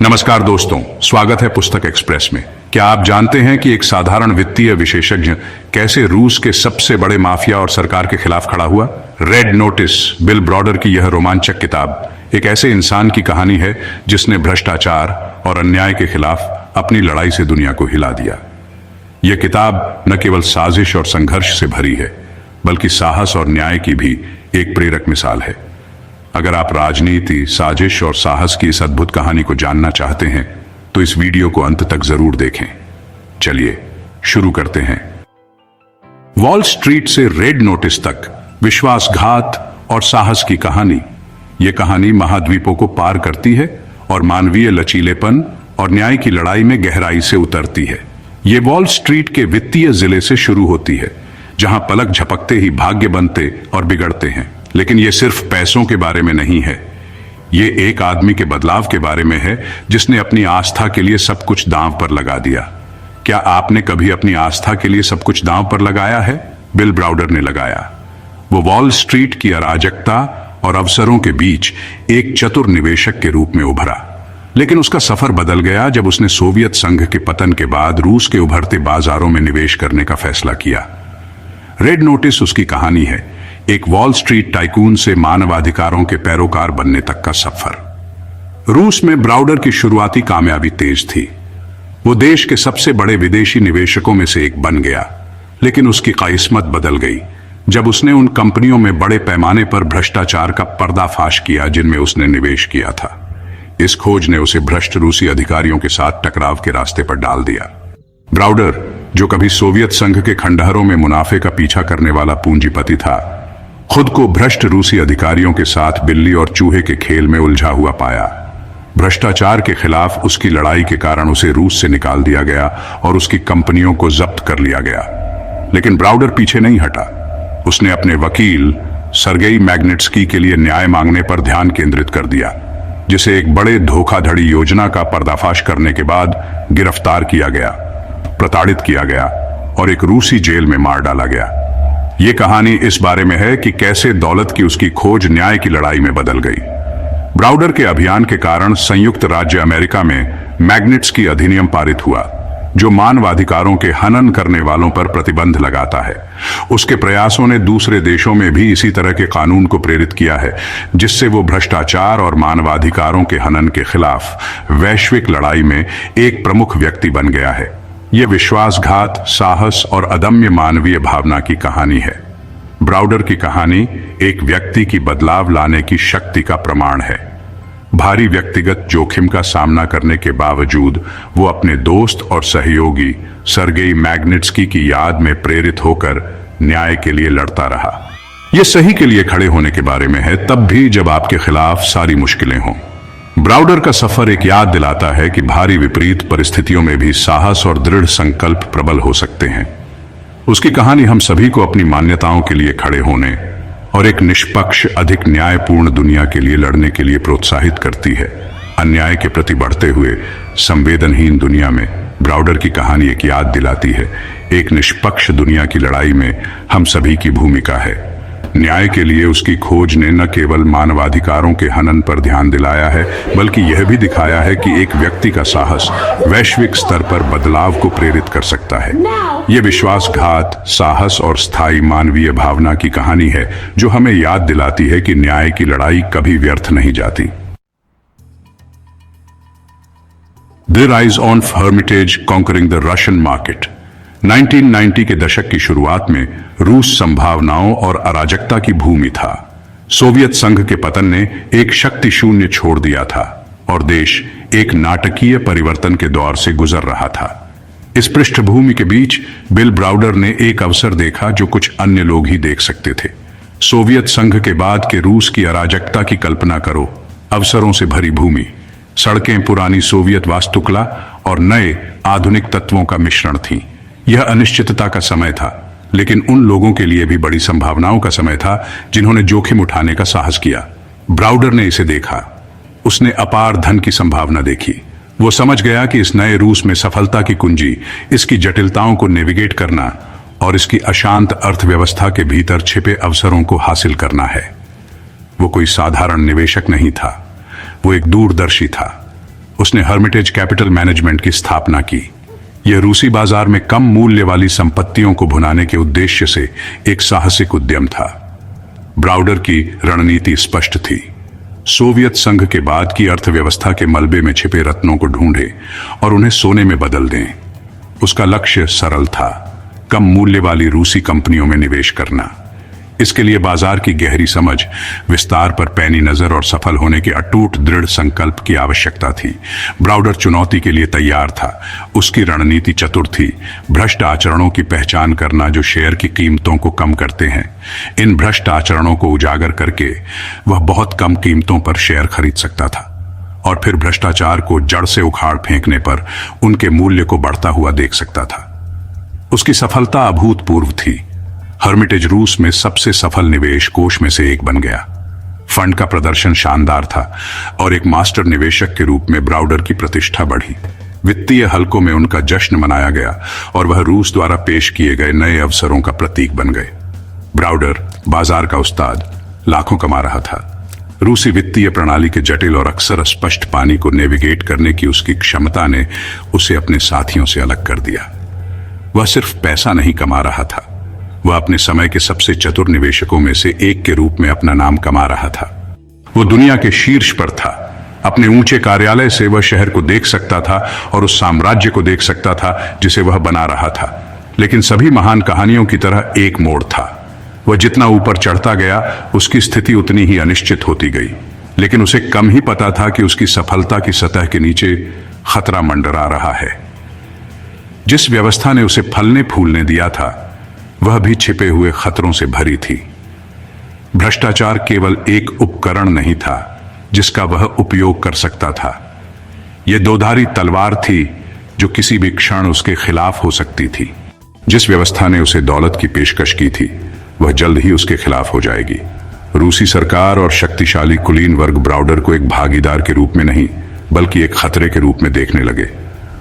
नमस्कार दोस्तों, स्वागत है पुस्तक एक्सप्रेस में। क्या आप जानते हैं कि एक साधारण वित्तीय विशेषज्ञ कैसे रूस के सबसे बड़े माफिया और सरकार के खिलाफ खड़ा हुआ? रेड नोटिस, बिल ब्रॉडर की यह रोमांचक किताब एक ऐसे इंसान की कहानी है जिसने भ्रष्टाचार और अन्याय के खिलाफ अपनी लड़ाई से दुनिया को हिला दिया। यह किताब न केवल साजिश और संघर्ष से भरी है, बल्कि साहस और न्याय की भी एक प्रेरक मिसाल है। अगर आप राजनीति, साजिश और साहस की इस अद्भुत कहानी को जानना चाहते हैं तो इस वीडियो को अंत तक जरूर देखें। चलिए शुरू करते हैं। वॉल स्ट्रीट से रेड नोटिस तक, विश्वासघात और साहस की कहानी। यह कहानी महाद्वीपों को पार करती है और मानवीय लचीलेपन और न्याय की लड़ाई में गहराई से उतरती है। ये वॉल स्ट्रीट के वित्तीय जिले से शुरू होती है, जहां पलक झपकते ही भाग्य बनते और बिगड़ते हैं। लेकिन यह सिर्फ पैसों के बारे में नहीं है, ये एक आदमी के बदलाव के बारे में है जिसने अपनी आस्था के लिए सब कुछ दांव पर लगा दिया। क्या आपने कभी अपनी आस्था के लिए सब कुछ दांव पर लगाया है? बिल ब्राउडर ने लगाया। वो वॉल स्ट्रीट की अराजकता और अवसरों के बीच एक चतुर निवेशक के रूप में उभरा। लेकिन उसका सफर बदल गया जब उसने सोवियत संघ के पतन के बाद रूस के उभरते बाजारों में निवेश करने का फैसला किया। रेड नोटिस उसकी कहानी है, एक वॉल स्ट्रीट टाइकून से मानवाधिकारों के पैरोकार बनने तक का सफर। रूस में ब्राउडर की शुरुआती कामयाबी तेज थी। वो देश के सबसे बड़े विदेशी निवेशकों में से एक बन गया। लेकिन उसकी किस्मत बदल गई जब उसने उन कंपनियों में बड़े पैमाने पर भ्रष्टाचार का पर्दाफाश किया जिनमें उसने निवेश किया था। इस खोज ने उसे भ्रष्ट रूसी अधिकारियों के साथ टकराव के रास्ते पर डाल दिया। ब्राउडर, जो कभी सोवियत संघ के खंडहरों में मुनाफे का पीछा करने वाला पूंजीपति था, खुद को भ्रष्ट रूसी अधिकारियों के साथ बिल्ली और चूहे के खेल में उलझा हुआ पाया। भ्रष्टाचार के खिलाफ उसकी लड़ाई के कारण उसे रूस से निकाल दिया गया और उसकी कंपनियों को जब्त कर लिया गया। लेकिन ब्राउडर पीछे नहीं हटा। उसने अपने वकील सर्गेई मैग्निट्स्की के लिए न्याय मांगने पर ध्यान केंद्रित कर दिया, जिसे एक बड़े धोखाधड़ी योजना का पर्दाफाश करने के बाद गिरफ्तार किया गया, प्रताड़ित किया गया और एक रूसी जेल में मार डाला गया। ये कहानी इस बारे में है कि कैसे दौलत की उसकी खोज न्याय की लड़ाई में बदल गई। ब्राउडर के अभियान के कारण संयुक्त राज्य अमेरिका में मैग्निट्स्की अधिनियम पारित हुआ, जो मानवाधिकारों के हनन करने वालों पर प्रतिबंध लगाता है। उसके प्रयासों ने दूसरे देशों में भी इसी तरह के कानून को प्रेरित किया है, जिससे वो भ्रष्टाचार और मानवाधिकारों के हनन के खिलाफ वैश्विक लड़ाई में एक प्रमुख व्यक्ति बन गया है। यह विश्वासघात, साहस और अदम्य मानवीय भावना की कहानी है। ब्राउडर की कहानी एक व्यक्ति की बदलाव लाने की शक्ति का प्रमाण है। भारी व्यक्तिगत जोखिम का सामना करने के बावजूद वो अपने दोस्त और सहयोगी सर्गेई मैग्निट्स्की की याद में प्रेरित होकर न्याय के लिए लड़ता रहा। यह सही के लिए खड़े होने के बारे में है, तब भी जब आपके खिलाफ सारी मुश्किलें हों। ब्राउडर का सफर एक याद दिलाता है कि भारी विपरीत परिस्थितियों में भी साहस और दृढ़ संकल्प प्रबल हो सकते हैं। उसकी कहानी हम सभी को अपनी मान्यताओं के लिए खड़े होने और एक निष्पक्ष, अधिक न्यायपूर्ण दुनिया के लिए लड़ने के लिए प्रोत्साहित करती है। अन्याय के प्रति बढ़ते हुए संवेदनहीन दुनिया में ब्राउडर की कहानी एक याद दिलाती है, एक निष्पक्ष दुनिया की लड़ाई में हम सभी की भूमिका है। न्याय के लिए उसकी खोज ने न केवल मानवाधिकारों के हनन पर ध्यान दिलाया है, बल्कि यह भी दिखाया है कि एक व्यक्ति का साहस वैश्विक स्तर पर बदलाव को प्रेरित कर सकता है। यह विश्वासघात, साहस और स्थायी मानवीय भावना की कहानी है, जो हमें याद दिलाती है कि न्याय की लड़ाई कभी व्यर्थ नहीं जाती। The rise of Hermitage conquering the Russian market. 1990 के दशक की शुरुआत में रूस संभावनाओं और अराजकता की भूमि था। सोवियत संघ के पतन ने एक शक्ति शून्य छोड़ दिया था और देश एक नाटकीय परिवर्तन के दौर से गुजर रहा था। इस पृष्ठभूमि के बीच बिल ब्राउडर ने एक अवसर देखा जो कुछ अन्य लोग ही देख सकते थे। सोवियत संघ के बाद के रूस की अराजकता की कल्पना करो। अवसरों से भरी भूमि, सड़कें पुरानी सोवियत वास्तुकला और नए आधुनिक तत्वों का मिश्रण थीं। यह अनिश्चितता का समय था, लेकिन उन लोगों के लिए भी बड़ी संभावनाओं का समय था जिन्होंने जोखिम उठाने का साहस किया। ब्राउडर ने इसे देखा। उसने अपार धन की संभावना देखी। वो समझ गया कि इस नए रूस में सफलता की कुंजी इसकी जटिलताओं को नेविगेट करना और इसकी अशांत अर्थव्यवस्था के भीतर छिपे अवसरों को हासिल करना है। वो कोई साधारण निवेशक नहीं था, वो एक दूरदर्शी था। उसने हर्मिटेज कैपिटल मैनेजमेंट की स्थापना की। यह रूसी बाजार में कम मूल्य वाली संपत्तियों को भुनाने के उद्देश्य से एक साहसिक उद्यम था। ब्राउडर की रणनीति स्पष्ट थी। सोवियत संघ के बाद की अर्थव्यवस्था के मलबे में छिपे रत्नों को ढूंढे और उन्हें सोने में बदल दें। उसका लक्ष्य सरल था, कम मूल्य वाली रूसी कंपनियों में निवेश करना। इसके लिए बाजार की गहरी समझ, विस्तार पर पैनी नजर और सफल होने के अटूट दृढ़ संकल्प की आवश्यकता थी। ब्राउडर चुनौती के लिए तैयार था। उसकी रणनीति चतुर थी। भ्रष्ट आचरणों की पहचान करना जो शेयर की कीमतों को कम करते हैं। इन भ्रष्ट आचरणों को उजागर करके वह बहुत कम कीमतों पर शेयर खरीद सकता था और फिर भ्रष्टाचार को जड़ से उखाड़ फेंकने पर उनके मूल्य को बढ़ता हुआ देख सकता था। उसकी सफलता अभूतपूर्व थी। हर्मिटेज रूस में सबसे सफल निवेश कोष में से एक बन गया। फंड का प्रदर्शन शानदार था और एक मास्टर निवेशक के रूप में ब्राउडर की प्रतिष्ठा बढ़ी। वित्तीय हलकों में उनका जश्न मनाया गया और वह रूस द्वारा पेश किए गए नए अवसरों का प्रतीक बन गए। ब्राउडर बाजार का उस्ताद लाखों कमा रहा था। रूसी वित्तीय प्रणाली के जटिल और अक्सर अस्पष्ट पानी को नेविगेट करने की उसकी क्षमता ने उसे अपने साथियों से अलग कर दिया। वह सिर्फ पैसा नहीं कमा रहा था, वह अपने समय के सबसे चतुर निवेशकों में से एक के रूप में अपना नाम कमा रहा था। वो दुनिया के शीर्ष पर था। अपने ऊंचे कार्यालय से वह शहर को देख सकता था और उस साम्राज्य को देख सकता था जिसे वह बना रहा था। लेकिन सभी महान कहानियों की तरह एक मोड़ था। वह जितना ऊपर चढ़ता गया उसकी स्थिति उतनी ही अनिश्चित होती गई। लेकिन उसे कम ही पता था कि उसकी सफलता की सतह के नीचे खतरा मंडरा रहा है। जिस व्यवस्था ने उसे फलने फूलने दिया था वह भी छिपे हुए खतरों से भरी थी। भ्रष्टाचार केवल एक उपकरण नहीं था जिसका वह उपयोग कर सकता था। यह दोधारी तलवार थी जो किसी भी क्षण उसके खिलाफ हो सकती थी। जिस व्यवस्था ने उसे दौलत की पेशकश की थी वह जल्द ही उसके खिलाफ हो जाएगी। रूसी सरकार और शक्तिशाली कुलीन वर्ग ब्राउडर को एक भागीदार के रूप में नहीं बल्कि एक खतरे के रूप में देखने लगे।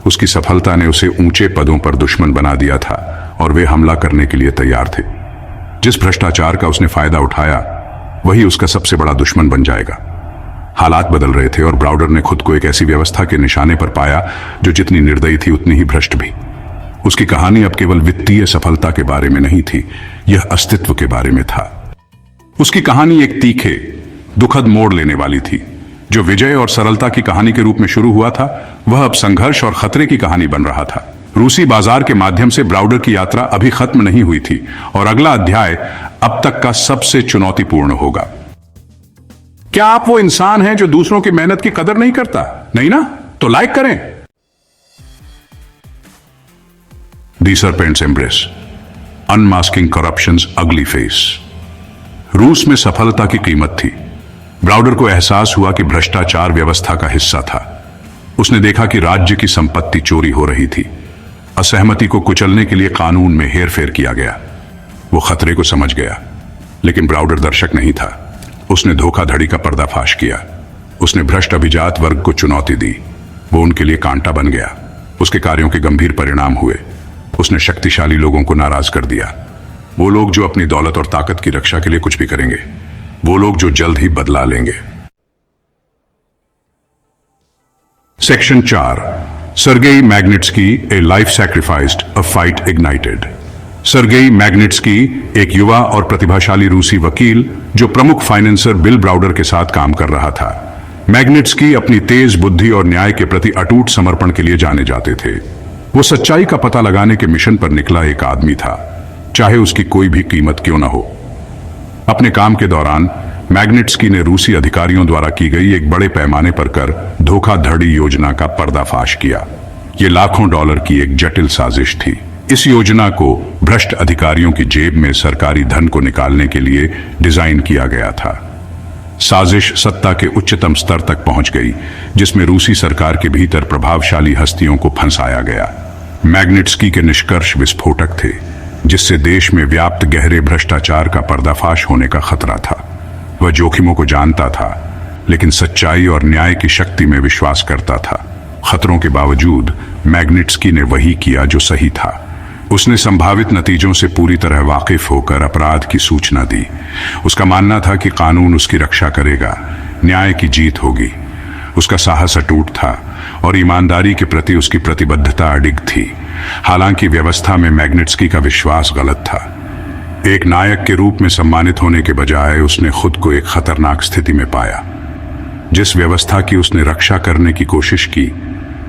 उसकी सफलता ने उसे ऊंचे पदों पर दुश्मन बना दिया था और वे हमला करने के लिए तैयार थे। जिस भ्रष्टाचार का उसने फायदा उठाया वही उसका सबसे बड़ा दुश्मन बन जाएगा। हालात बदल रहे थे और ब्राउडर ने खुद को एक ऐसी व्यवस्था के निशाने पर पाया जो जितनी निर्दयी थी उतनी ही भ्रष्ट भी। उसकी कहानी अब केवल वित्तीय सफलता के बारे में नहीं थी, यह अस्तित्व के बारे में था। उसकी कहानी एक तीखे, दुखद मोड़ लेने वाली थी। जो विजय और सरलता की कहानी के रूप में शुरू हुआ था वह अब संघर्ष और खतरे की कहानी बन रहा था। रूसी बाजार के माध्यम से ब्राउडर की यात्रा अभी खत्म नहीं हुई थी और अगला अध्याय अब तक का सबसे चुनौतीपूर्ण होगा। क्या आप वो इंसान हैं जो दूसरों की मेहनत की कदर नहीं करता? नहीं ना? तो लाइक करें। दी सर्पेंट्स एम्ब्रेस, अनमास्किंग करप्शंस अगली फेस। रूस में सफलता की कीमत थी। ब्राउडर को एहसास हुआ कि भ्रष्टाचार व्यवस्था का हिस्सा था। उसने देखा कि राज्य की संपत्ति चोरी हो रही थी। असहमति को कुचलने के लिए कानून में हेरफेर किया गया। वो खतरे को समझ गया, लेकिन ब्राउडर दर्शक नहीं था। उसने धोखाधड़ी का पर्दाफाश किया। उसने भ्रष्ट अभिजात वर्ग को चुनौती दी। वो उनके लिए कांटा बन गया। उसके कार्यों के गंभीर परिणाम हुए। उसने शक्तिशाली लोगों को नाराज कर दिया। वो लोग जो अपनी दौलत और ताकत की रक्षा के लिए कुछ भी करेंगे, वो लोग जो जल्द ही बदला लेंगे। Section 4, Sergei Magnitsky, a life sacrificed, a fight ignited. Sergei Magnitsky एक युवा और प्रतिभाशाली रूसी वकील जो प्रमुख फाइनेंसर बिल ब्राउडर के साथ काम कर रहा था। मैग्निट्स्की अपनी तेज बुद्धि और न्याय के प्रति अटूट समर्पण के लिए जाने जाते थे। वो सच्चाई का पता लगाने के मिशन पर निकला एक आदमी था, चाहे उसकी कोई भी कीमत क्यों न हो। अपने काम के दौरान मैग्निट्स्की ने रूसी अधिकारियों द्वारा की गई एक बड़े पैमाने पर कर धोखाधड़ी योजना का पर्दाफाश किया। ये लाखों डॉलर की एक जटिल साजिश थी। इस योजना को भ्रष्ट अधिकारियों की जेब में सरकारी धन को निकालने के लिए डिजाइन किया गया था। साजिश सत्ता के उच्चतम स्तर तक पहुंच गई, जिसमें रूसी सरकार के भीतर प्रभावशाली हस्तियों को फंसाया गया। मैग्निट्स्की के निष्कर्ष विस्फोटक थे, जिससे देश में व्याप्त गहरे भ्रष्टाचार का पर्दाफाश होने का खतरा था। वह जोखिमों को जानता था, लेकिन सच्चाई और न्याय की शक्ति में विश्वास करता था। खतरों के बावजूद मैग्निट्स्की ने वही किया जो सही था। उसने संभावित नतीजों से पूरी तरह वाकिफ होकर अपराध की सूचना दी। उसका मानना था कि कानून उसकी रक्षा करेगा, न्याय की जीत होगी। उसका साहस अटूट था और ईमानदारी के प्रति उसकी प्रतिबद्धता अडिग थी। हालांकि व्यवस्था में मैग्निट्स्की का विश्वास गलत था। एक नायक के रूप में सम्मानित होने के बजाय उसने खुद को एक खतरनाक स्थिति में पाया। जिस व्यवस्था की उसने रक्षा करने की कोशिश की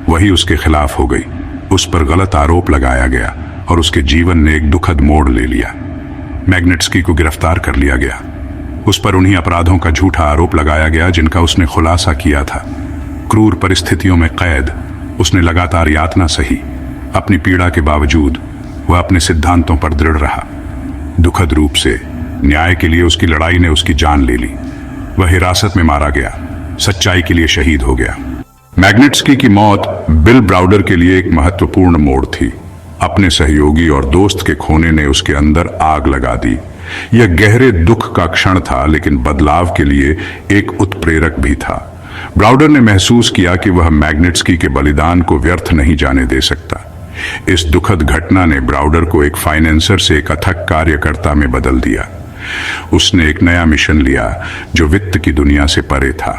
वही उसके खिलाफ हो गई। उस पर गलत आरोप लगाया गया और उसके जीवन ने एक दुखद मोड़ ले लिया। मैग्निट्स्की को गिरफ्तार कर लिया गया। उस पर उन्हीं अपराधों का झूठा आरोप लगाया गया जिनका उसने खुलासा किया था। क्रूर परिस्थितियों में कैद, उसने लगातार यातना सही। अपनी पीड़ा के बावजूद वह अपने सिद्धांतों पर दृढ़ रहा। दुखद रूप से न्याय के लिए उसकी लड़ाई ने उसकी जान ले ली। वह हिरासत में मारा गया, सच्चाई के लिए शहीद हो गया। मैग्निट्स्की की मौत बिल ब्राउडर के लिए एक महत्वपूर्ण मोड़ थी। अपने सहयोगी और दोस्त के खोने ने उसके अंदर आग लगा दी। यह गहरे दुख का क्षण था, लेकिन बदलाव के लिए एक उत्प्रेरक भी था। ब्राउडर ने महसूस किया कि वह मैग्निट्स्की के बलिदान को व्यर्थ नहीं जाने दे सकता। इस दुखद घटना ने ब्राउडर को एक फाइनेंसर से एक अथक कार्यकर्ता में बदल दिया। उसने एक नया मिशन लिया जो वित्त की दुनिया से परे था।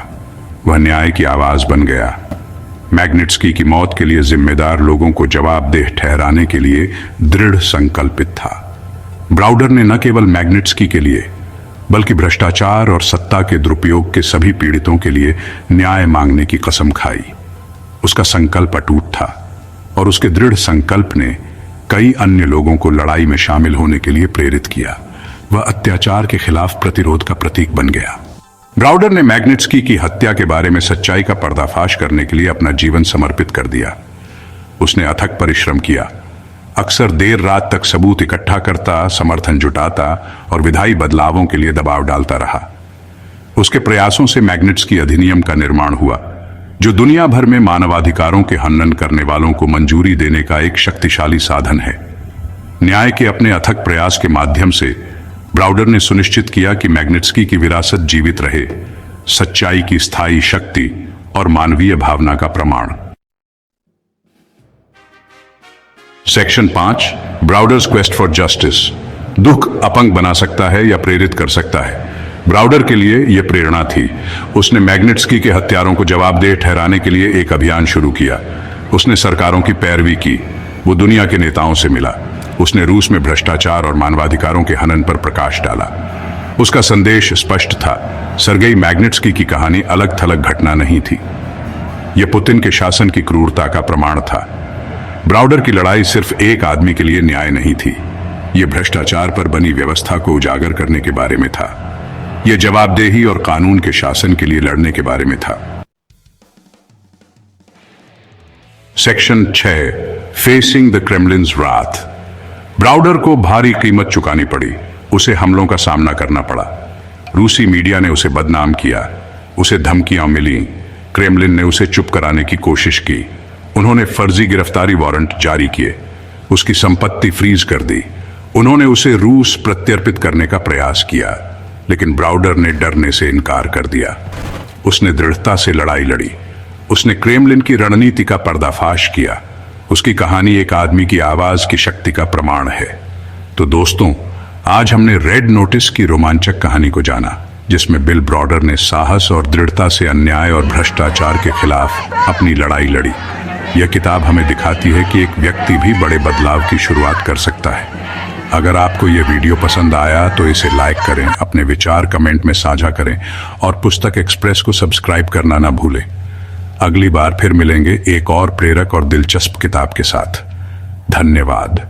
वह न्याय की आवाज बन गया। मैग्निट्स्की की मौत के लिए जिम्मेदार लोगों को जवाबदेह ठहराने के लिए दृढ़ संकल्पित था। ब्राउडर ने न केवल मैग्निट्स्की के लिए बल्कि भ्रष्टाचार और सत्ता के दुरुपयोग के सभी पीड़ितों के लिए न्याय मांगने की कसम खाई। उसका संकल्प अटूट था और उसके दृढ़ संकल्प ने कई अन्य लोगों को लड़ाई में शामिल होने के लिए प्रेरित किया। वह अत्याचार के खिलाफ प्रतिरोध का प्रतीक बन गया। ब्राउडर ने मैग्निट्स्की की हत्या के बारे में सच्चाई का पर्दाफाश करने के लिए अपना जीवन समर्पित कर दिया। उसने अथक परिश्रम किया, अक्सर देर रात तक सबूत इकट्ठा करता, समर्थन जुटाता और विधायी बदलावों के लिए दबाव डालता रहा। उसके प्रयासों से मैग्निट्स्की अधिनियम का निर्माण हुआ, जो दुनिया भर में मानवाधिकारों के हनन करने वालों को मंजूरी देने का एक शक्तिशाली साधन है। न्याय के अपने अथक प्रयास के माध्यम से ब्राउडर ने सुनिश्चित किया कि मैग्निट्स्की की विरासत जीवित रहे, सच्चाई की स्थायी शक्ति और मानवीय भावना का प्रमाण। Section 5, Browder's quest for justice. दुख अपंग बना सकता है या प्रेरित कर सकता है। ब्राउडर के लिए यह प्रेरणा थी। उसने मैग्निट्स्की के हत्यारों को जवाबदेह ठहराने के लिए एक अभियान शुरू किया। उसने सरकारों की पैरवी की, वो दुनिया के नेताओं से मिला। उसने रूस में भ्रष्टाचार और मानवाधिकारों के हनन पर प्रकाश डाला। उसका संदेश स्पष्ट था, सर्गेई मैग्निट्स्की की कहानी अलग थलग घटना नहीं थी। यह पुतिन के शासन की क्रूरता का प्रमाण था। ब्राउडर की लड़ाई सिर्फ एक आदमी के लिए न्याय नहीं थी, यह भ्रष्टाचार पर बनी व्यवस्था को उजागर करने के बारे में था। यह जवाबदेही और कानून के शासन के लिए लड़ने के बारे में था। Section 6, facing the क्रेमलिन्स Wrath. Browder को भारी कीमत चुकानी पड़ी। उसे हमलों का सामना करना पड़ा। रूसी मीडिया ने उसे बदनाम किया, उसे धमकियां मिली। क्रेमलिन ने उसे चुप कराने की कोशिश की। उन्होंने फर्जी गिरफ्तारी वारंट जारी किए, उसकी संपत्ति फ्रीज कर दी। उन्होंने उसे रूस प्रत्यर्पित करने का प्रयास किया, लेकिन ब्राउडर ने डरने से इनकार कर दिया। उसने दृढ़ता से लड़ाई लड़ी। उसने क्रेमलिन की रणनीति का पर्दाफाश किया। उसकी कहानी एक आदमी की आवाज की शक्ति का प्रमाण है। तो दोस्तों, आज हमने रेड नोटिस की रोमांचक कहानी को जाना, जिसमें बिल ब्राउडर ने साहस और दृढ़ता से अन्याय और भ्रष्टाचार के खिलाफ अपनी लड़ाई लड़ी। यह किताब हमें दिखाती है कि एक व्यक्ति भी बड़े बदलाव की शुरुआत कर सकता है। अगर आपको यह वीडियो पसंद आया तो इसे लाइक करें, अपने विचार कमेंट में साझा करें और पुस्तक एक्सप्रेस को सब्सक्राइब करना ना भूलें। अगली बार फिर मिलेंगे एक और प्रेरक और दिलचस्प किताब के साथ। धन्यवाद।